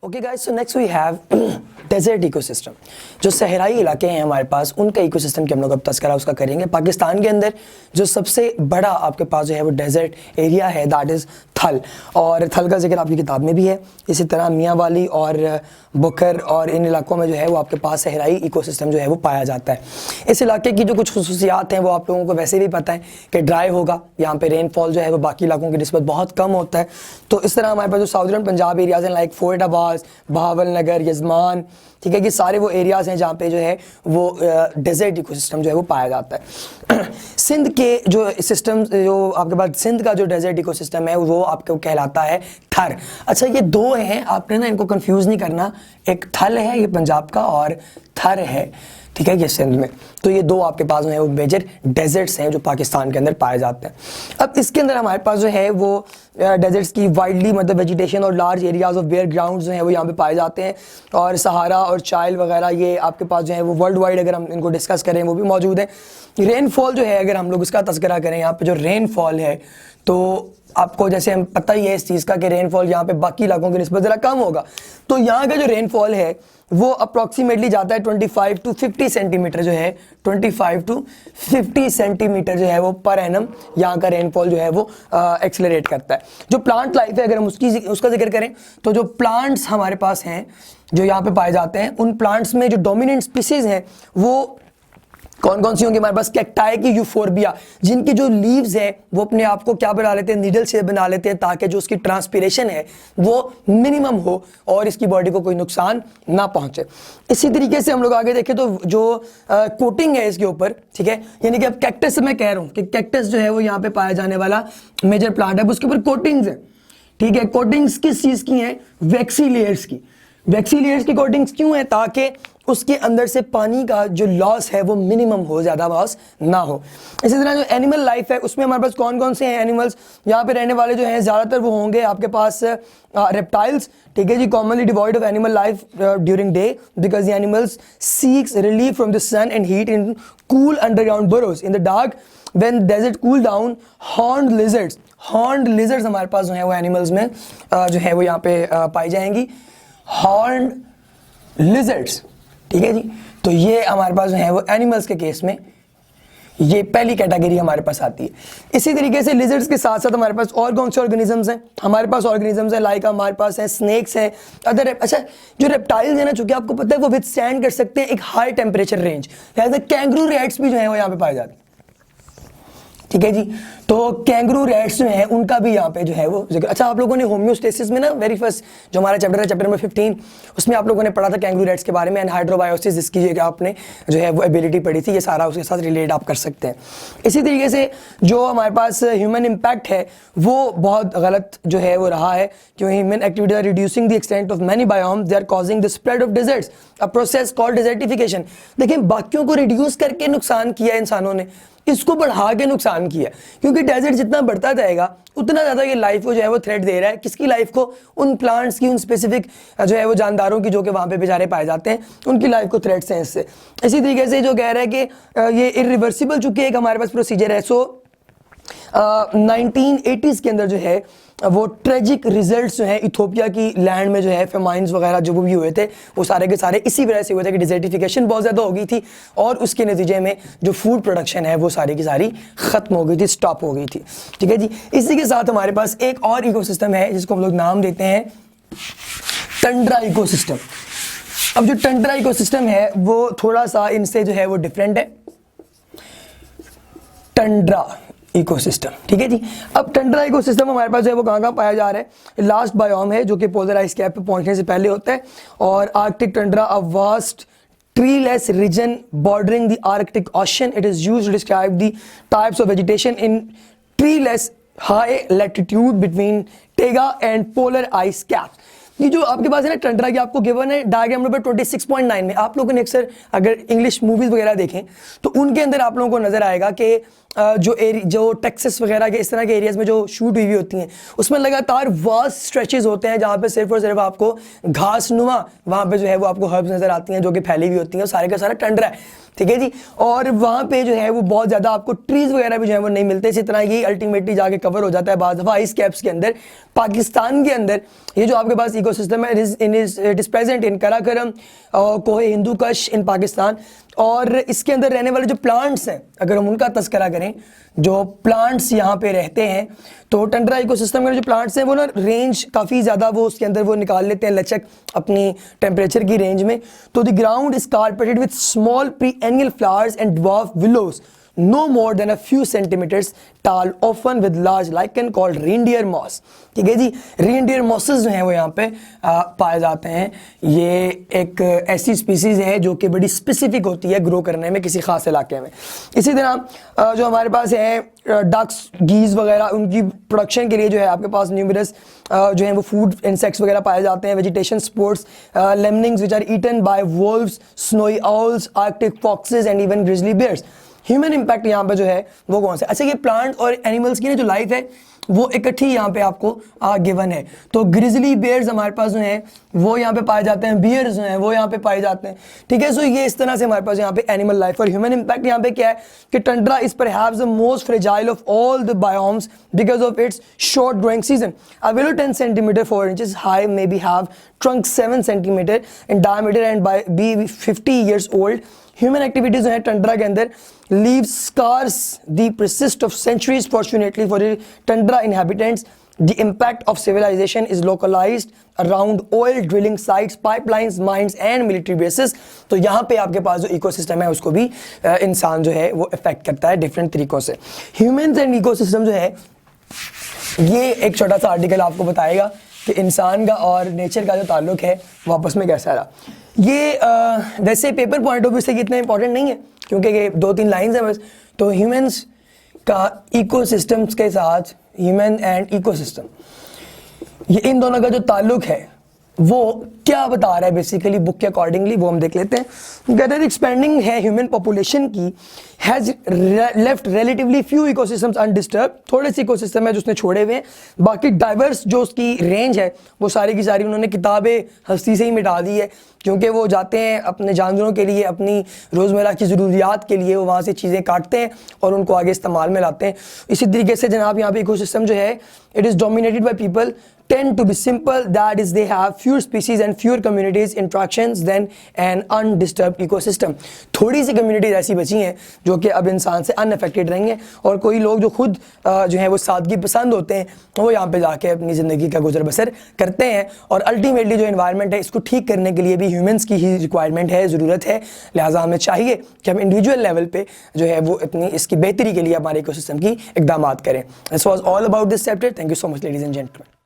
Okay guys, so next we have desert ecosystem. जो सहराई इलाके हैं हमारे पास, उनका इकोसिस्टम के हम लोग अब तस्करा उसका करेंगे। पाकिस्तान के अंदर जो सबसे बड़ा आपके पास जो है वो डेजर्ट एरिया है, दैट इज़ थल। और थल का जिक्र आपकी किताब में भी है। इसी तरह मियाँ वाली और बुकर और इन इलाकों में जो है वो आपके पास सहराई इकोसिस्टम जो है वो पाया जाता है। इस इलाके की जो कुछ खुसूसियात हैं वो आप लोगों को वैसे भी पता है कि ड्राई होगा, यहाँ पे रेनफॉल जो है वो बाकी इलाकों की निस्बत बहुत कम होता है। तो इस तरह हमारे पास जो साउदर्न पंजाब एरियाज़ हैं लाइक फोर्टाबाद, बहावल नगर, यजमान, ठीक है कि सारे वो एरियाज़ हैं जहाँ पे जो है वो डेजर्ट इकोसिस्टम जो है वो पाया जाता है। सिंध के जो सिस्टम, जो आपके पास सिंध का जो डेजर्ट इकोसिस्टम है वो आपको कहलाता है थर। अच्छा, ये दो हैं, आपने ना इनको कंफ्यूज नहीं करना। एक थल है ये पंजाब का और थर है, ठीक है, ये सिंध में। तो ये दो आपके पास जो है वो मेजर डेजर्ट्स हैं जो पाकिस्तान के अंदर पाए जाते हैं। अब इसके अंदर हमारे पास जो है वो डेजर्ट्स की वाइडली मतलब वेजिटेशन और large areas of bare grounds जो हैं वो यहाँ पे पाए जाते हैं। और सहारा और चाइल वगैरह ये आपके पास जो है वो वर्ल्ड वाइड अगर हम इनको डिस्कस करें वो भी मौजूद है। रेनफॉल जो है अगर हम लोग इसका तस्करा करें, यहाँ पे जो रेनफॉल है तो आपको जैसे हम पता ही है इस चीज़ का कि रेनफॉल यहाँ पे बाकी इलाकों की निस्बत ज़रा कम होगा। तो यहाँ का जो रेनफॉल है वो अप्रॉक्सीमेटली जाता है 25 टू 50 सेंटीमीटर जो है, 25 टू 50 सेंटीमीटर जो है वो पर एनम यहाँ का रेनफॉल जो है वो एक्सेलरेट करता है। जो प्लांट लाइफ है अगर हम उसका जिक्र करें तो जो प्लांट्स हमारे पास हैं जो यहाँ पे पाए जाते हैं, उन प्लांट्स में जो डोमिनेंट स्पीसीज हैं वो कौन कौन सी होंगी हमारे पास? कैक्टाई की यूफोर्बिया, जिनकी जो लीव्स हैं वो अपने आप को क्या बना लेते हैं, नीडल से बना लेते हैं ताकि जो उसकी ट्रांसपिरेशन है वो मिनिमम हो और इसकी बॉडी को कोई नुकसान ना पहुंचे। इसी तरीके से हम लोग आगे देखें तो जो कोटिंग है इसके ऊपर, ठीक है, यानी कि अब कैक्टस से मैं कह रहा हूँ कि कैक्टस जो है वो यहाँ पे पाया जाने वाला मेजर प्लांट है, उसके ऊपर कोटिंग्स है, ठीक है। कोटिंग्स किस चीज़ की हैं? वैक्सी लेयर्स की। वैक्सी लेयर्स की कोटिंग्स क्यों है? ताकि उसके अंदर से पानी का जो लॉस है वो मिनिमम हो, ज़्यादा लॉस ना हो। इसी तरह जो एनिमल लाइफ है उसमें हमारे पास कौन कौन से हैं एनिमल्स यहाँ पे रहने वाले जो हैं, ज़्यादातर वो होंगे आपके पास रेप्टाइल्स, ठीक है जी। Commonly devoid of animal life during day because the animals seeks relief from the sun and heat in cool underground burrows in the dark when desert cool down। horned lizards हमारे पास जो है वो animals में जो है वो यहाँ पे पाई जाएंगी, horned lizards, ठीक है जी। तो ये हमारे पास जो है वो एनिमल्स के केस में ये पहली कैटेगरी हमारे पास आती है। इसी तरीके से लिजर्ड्स के साथ साथ हमारे पास और कौन से ऑर्गेनिजम्स हैं? हमारे पास ऑर्गेनिजम्स हैं लाइक हमारे पास हैं स्नेक्स हैं, अदर। अच्छा, जो रेप्टाइल्स हैं ना, चूंकि आपको पता है वो विथस्टैंड कर सकते हैं एक हाई टेम्परेचर रेंज, जैसे कैंगरू रैट्स भी जो है वो यहाँ पे पाए जाते हैं, ठीक है जी। तो कैंगरू रैट्स जो हैं उनका भी यहाँ पे जो है वो जिक्र। अच्छा, आप लोगों ने होम्योस्टेसिस में ना वेरी फर्स्ट जो हमारा चैप्टर है, चैप्टर नंबर 15, उसमें आप लोगों ने पढ़ा था कैंगरू रैट्स के बारे में, एनहाइड्रोबायोसिस, जिसकी जो आपने जो है वो एबिलिटी पढ़ी थी, ये सारा उसके साथ रिलेट आप कर सकते हैं। इसी तरीके से जो हमारे पास ह्यूमन इम्पैक्ट है वो बहुत गलत जो है वो रहा है, क्योंकि human activity are reducing the extent of many biomes, they are causing the spread of deserts, a process called desertification. देखिए, बाकियों को रिड्यूस करके नुकसान किया इंसानों ने, इसको बढ़ा के नुकसान किया, क्योंकि डेजर्ट जितना बढ़ता जाएगा उतना ज़्यादा ये लाइफ को जो है वो थ्रेट दे रहा है। किसकी लाइफ को? उन प्लांट्स की, उन स्पेसिफिक जो है वो जानदारों की जो कि वहाँ पे बेचारे पाए जाते हैं, उनकी लाइफ को थ्रेट्स हैं इससे। इसी तरीके से जो कह रहा है कि ये इरिवर्सिबल चूंकि एक हमारे पास प्रोसीजर है, सो 1980s के अंदर जो है वो ट्रेजिक रिजल्ट्स जो है इथोपिया की लैंड में जो है फेमाइंस वगैरह जो भी हुए थे वो सारे के सारे इसी वजह से हुए थे कि डिजर्टिफिकेशन बहुत ज़्यादा हो गई थी और उसके नतीजे में जो फूड प्रोडक्शन है वो सारी की सारी ख़त्म हो गई थी, स्टॉप हो गई थी, ठीक है जी। इसी के साथ हमारे पास एक और इकोसिस्टम है जिसको हम लोग नाम देते हैं टंड्रा इकोसिस्टम। अब जो टंड्रा इकोसिस्टम है वो थोड़ा सा इनसे जो है वो डिफरेंट है, टंड्रा इकोसिस्टम, ठीक है जी। अब टंड्रा इकोसिस्टम हमारे पास जो है वो कहाँ पाया जा रहा है? लास्ट बायोम है जो कि पोलर आइस कैप पे पहुंचने से पहले होता है, और Arctic Tundra, a vast treeless region bordering the Arctic Ocean. It is used to describe the types of vegetation in treeless high latitude between taiga and polar ice caps. ये जो आपके पास है ना टंड्रा की आपको गिवन है diagram number 26.9 में। आप लोगों ने अक्सर अगर इंग्लिश मूवीज वगैरह देखें तो उनके अंदर आप लोगों को नजर आएगा कि जो टेक्सास वगैरह के इस तरह के एरियाज़ में जो शूट हुई होती हैं, उसमें लगातार वास्ट स्ट्रेचेस होते हैं जहाँ पे सिर्फ और सिर्फ आपको घास नुमा वहाँ पे जो है वो आपको हर्ब्स नज़र आती हैं जो कि फैली हुई होती हैं, सारे का सारा टंडरा है, ठीक है जी। और वहाँ पे जो है वो बहुत ज़्यादा आपको ट्रीज़ वगैरह भी जो है वो नहीं मिलते, इसी तरह ये अल्टीमेटली जाके कवर हो जाता है बाज़ दफ़ा आइस कैप्स के अंदर। पाकिस्तान के अंदर ये जो आपके पास इकोसिस्टम है, it is present in Karakoram, कोहे हिंदू कश इन पाकिस्तान। और इसके अंदर रहने वाले जो प्लांट्स हैं, अगर हम उनका तस्करा करें, जो प्लांट्स यहाँ पे रहते हैं, तो टंड्रा इकोसिस्टम के जो प्लांट्स हैं वो ना रेंज काफ़ी ज़्यादा वो उसके अंदर वो निकाल लेते हैं लचक अपनी टेम्परेचर की रेंज में। तो the ground is carpeted with small perennial flowers and dwarf willows no more than a few centimeters tall, often with large lichen called reindeer moss। ठीक है जी, reindeer mosses जो हैं वो यहाँ पे पाए जाते हैं। ये एक ऐसी स्पीसीज है जो कि बड़ी स्पेसिफिक होती है ग्रो करने में किसी खास इलाके में। इसी तरह जो हमारे पास है डक्स, गीज वगैरह, उनकी प्रोडक्शन के लिए जो है आपके पास न्यूमरस जो है वो फूड इंसेक्ट्स वगैरह पाए जाते हैं। Vegetation supports, lemmings which are eaten by wolves, snowy owls, Arctic foxes and even grizzly bears. Human impact यहाँ पे जो है वो कौन सा? अच्छा, ये प्लांट और एनिमल्स की ना जो लाइफ है वो इकट्ठी यहाँ पे आपको गिवन है। तो ग्रिजली बेयर्स हमारे पास जो हैं वो यहाँ पे पाए जाते हैं, बियर्स जो हैं वो यहाँ पे पाए जाते हैं, ठीक है। सो ये इस तरह से हमारे पास यहाँ पे एनिमल लाइफ और ह्यूमन इम्पैक्ट यहाँ पे क्या है कि Tundra is perhaps the most fragile of all the biomes because of its short growing season. A willow 10 centimeter 4 inches high maybe have trunk 7 centimeter in diameter and by be 50 years old। Human activities हैं tundra के अंदर leave scars the persist of centuries। Fortunately for the tundra inhabitants, the impact of civilization is localized around oil drilling sites, pipelines, mines and military bases। तो यहाँ पे आपके पास जो ecosystem है उसको भी इंसान जो है वो इफेक्ट करता है डिफरेंट तरीकों से। ह्यूमंस एंड इकोसिस्टम जो है ये एक छोटा सा आर्टिकल आपको बताएगा कि इंसान का और नेचर का जो ताल्लुक है वो आपस में कैसा रहा। ये वैसे पेपर पॉइंट ऑफ व्यू से इतना इंपॉर्टेंट नहीं है क्योंकि ये 2-3 लाइंस हैं बस। तो ह्यूमंस का इकोसिस्टम्स के साथ, ह्यूमन एंड इकोसिस्टम, ये इन दोनों का जो ताल्लुक है वो क्या बता रहा है बेसिकली बुक के अकॉर्डिंगली, वो हम देख लेते हैं। कहते एक्सपेंडिंग है ह्यूमन पॉपुलेशन की has left relatively few ecosystems undisturb. थोड़े से इकोसिस्टम है जो उसने छोड़े हुए हैं, बाकी डाइवर्स जो उसकी रेंज है वो सारी की सारी उन्होंने किताबें हस्ती से ही मिटा दी है क्योंकि वो जाते हैं अपने जानवरों के लिए, अपनी रोज़मर्रा की ज़रूरियात के लिए वो वहाँ से चीज़ें काटते हैं और उनको आगे इस्तेमाल में लाते हैं। इसी तरीके से जनाब यहाँ पे इकोसिस्टम जो है it is dominated by people tend to be simple, that is they have fewer species and fewer communities interactions than an undisturbed ecosystem। थोड़ी सी कम्युनिटीज ऐसी बची हैं जो कि अब इंसान से अनअफेक्टेड रहेंगे और कोई लोग जो खुद जो है वो सादगी पसंद होते हैं वो यहाँ पे जाके अपनी ज़िंदगी का गुजर बसर करते हैं। और अल्टीमेटली जो इन्वायरमेंट है इसको ठीक करने के लिए भी ह्यूमंस की ही रिक्वायरमेंट है, ज़रूरत है। लिहाजा हमें चाहिए कि हम इंडिविजुअल लेवल पे जो है वो अपनी इसकी बेहतरी के लिए हमारे इकोसिस्टम की इकदाम करें। This was all about this chapter. Thank you so much ladies and gentleman.